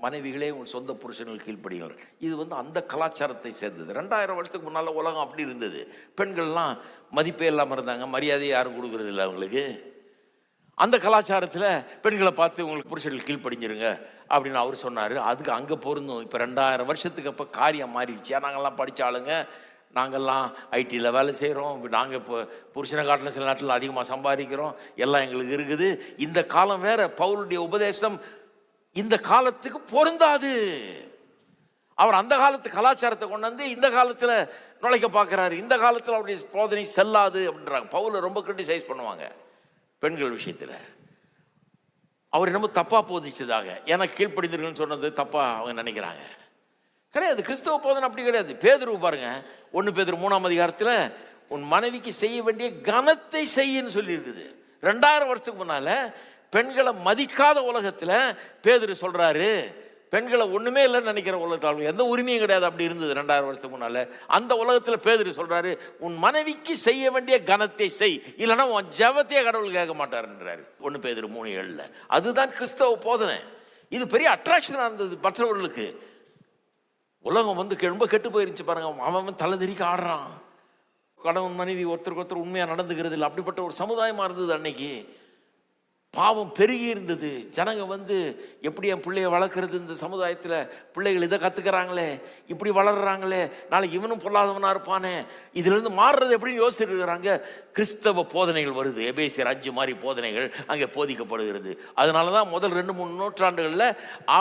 மனைவிகளே உங்கள் சொந்த புருஷர்கள் கீழ்ப்படிகள். இது வந்து அந்த கலாச்சாரத்தை சேர்ந்தது. 2000 வருஷத்துக்கு முன்னால் உலகம் அப்படி இருந்தது. பெண்கள்லாம் மதிப்பே இல்லாமல் இருந்தாங்க, மரியாதையை யாரும் கொடுக்குறது இல்லை அவங்களுக்கு. அந்த கலாச்சாரத்தில் பெண்களை பார்த்து உங்களுக்கு புருஷர்கள் கீழ்ப்படிஞ்சிருங்க அப்படின்னு அவர் சொன்னார். அதுக்கு அங்கே பொருந்தும். இப்போ 2000 வருஷத்துக்கு அப்போ காரியம் மாறிடுச்சு. நாங்கள்லாம் படித்த ஆளுங்க, நாங்கள்லாம் ஐடியில் வேலை செய்கிறோம், நாங்கள் இப்போ புருஷனை காட்டில் சில நாட்டில் அதிகமாக சம்பாதிக்கிறோம், எல்லாம் எங்களுக்கு இருக்குது. இந்த காலம் வேற. பவுலுடைய உபதேசம் இந்த காலத்துக்கு பொருந்தாது. அவர் அந்த காலத்து கலாச்சாரத்தை கொண்டு வந்து இந்த காலத்தில் நுழைக்க பார்க்குறாரு. இந்த காலத்தில் அவருடைய போதனை செல்லாது அப்படின்றாங்க. பவுலை ரொம்ப கிரிட்டிசைஸ் பண்ணுவாங்க பெண்கள் விஷயத்தில். அவர் என்னமோ தப்பாக போதிச்சதாக, எனக்கு கீழ்ப்படிந்திருக்குன்னு சொன்னது தப்பாக அவங்க நினைக்கிறாங்க. கிடையாது. கிறிஸ்தவ போதனை அப்படி கிடையாது. பேதுரு பாருங்க, 1 பேதுரு 3ஆம் அதிகாரத்தில் உன் மனைவிக்கு செய்ய வேண்டிய கனத்தை செய்யன்னு சொல்லியிருக்குது. 2000 வருஷத்துக்கு முன்னால் பெண்களை மதிக்காத உலகத்தில் பேதுரு சொல்கிறாரு, பெண்களை ஒன்றுமே இல்லைன்னு நினைக்கிற உலகத்தில் எந்த உரிமையும் கிடையாது. அப்படி இருந்தது 2000 வருஷத்துக்கு முன்னால். அந்த உலகத்தில் பேதுரு சொல்கிறாரு, உன் மனைவிக்கு செய்ய வேண்டிய கனத்தை செய், இல்லைன்னா உன் ஜெபத்தையே கடவுள் கேட்க மாட்டாருன்றாரு. 1 பேதுரு 3:7. அதுதான் கிறிஸ்தவ போதனை. இது பெரிய அட்ராக்ஷனாக இருந்தது மற்றவர்களுக்கு. உலகம் வந்து ரொம்ப கெட்டு போயிருந்துச்சு பாருங்க. அவன் தலை தெறிக்க ஆடுறான். கணவன் மனைவி ஒருத்தருக்கு ஒருத்தர் உண்மையாக நடந்துக்கிறது இல்லை. அப்படிப்பட்ட ஒரு சமுதாயமாக இருந்தது அன்னைக்கு. பாவம் பெருகி இருந்தது. ஜனங்க வந்து எப்படி என் பிள்ளைய வளர்க்குறது, இந்த சமுதாயத்தில் பிள்ளைகள் இதை கற்றுக்கிறாங்களே, இப்படி வளர்கிறாங்களே, நாளைக்கு இவனும் பொல்லாதவனாக இருப்பானே, இதிலிருந்து மாறுறது எப்படின்னு யோசிச்சுட்டு இருக்கிறாங்க. கிறிஸ்தவ போதனைகள் வருது. எபேசியர் 5 மாதிரி போதனைகள் அங்கே போதிக்கப்படுகிறது. அதனால தான் முதல் 2-3 நூற்றாண்டுகளில்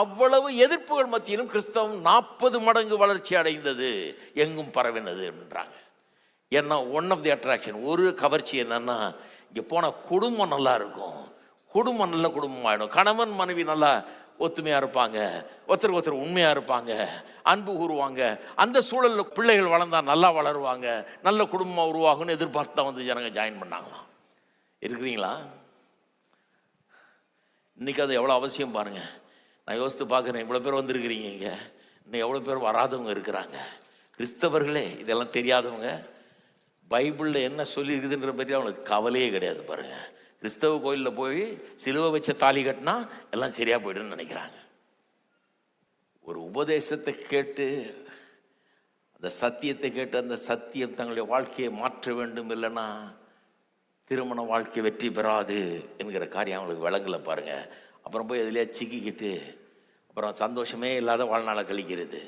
அவ்வளவு எதிர்ப்புகள் மத்தியிலும் கிறிஸ்தவம் 40 மடங்கு வளர்ச்சி அடைந்தது, எங்கும் பரவினது என்றாங்க. ஏன்னா ஒன் ஆஃப் தி அட்ராக்ஷன், ஒரு கவர்ச்சி என்னன்னா, இங்கே போனால் குடும்பம் நல்லா இருக்கும், குடும்பம் நல்ல குடும்பம் ஆகிடும், கணவன் மனைவி நல்லா ஒத்துமையாக இருப்பாங்க, ஒருத்தருக்கு ஒருத்தர் உண்மையாக இருப்பாங்க, அன்பு கூறுவாங்க, அந்த சூழலில் பிள்ளைகள் வளர்ந்தால் நல்லா வளருவாங்க, நல்ல குடும்பம் உருவாகும்னு எதிர்பார்த்து தான் வந்து ஜனங்க ஜாயின் பண்ணாங்களாம். இருக்கிறீங்களா? இன்றைக்கி அது எவ்வளோ அவசியம் பாருங்கள். நான் யோசித்து பார்க்குறேன், இவ்வளோ பேர் வந்திருக்கிறீங்க இங்கே, இன்னும் எவ்வளோ பேர் வராதவங்க இருக்கிறாங்க. கிறிஸ்தவர்களே இதெல்லாம் தெரியாதவங்க. பைபிளில் என்ன சொல்லியிருக்குதுன்ற பற்றி அவங்களுக்கு கவலையே கிடையாது பாருங்கள். கிறிஸ்தவ கோயிலில் போய் சிலுவை வச்ச தாலி கட்டினா எல்லாம் சரியாக போய்டுன்னு நினைக்கிறாங்க. ஒரு உபதேசத்தை கேட்டு, அந்த சத்தியத்தை கேட்டு, அந்த சத்தியம் தங்களுடைய வாழ்க்கையை மாற்ற வேண்டும், இல்லைன்னா திருமண வாழ்க்கை வெற்றி பெறாது என்கிற காரியம் அவங்களுக்கு விளங்கலை பாருங்கள். அப்புறம் போய் அதிலே சிக்கிக்கிட்டு அப்புறம் சந்தோஷமே இல்லாத வாழ்நாளை கழிக்கிறது.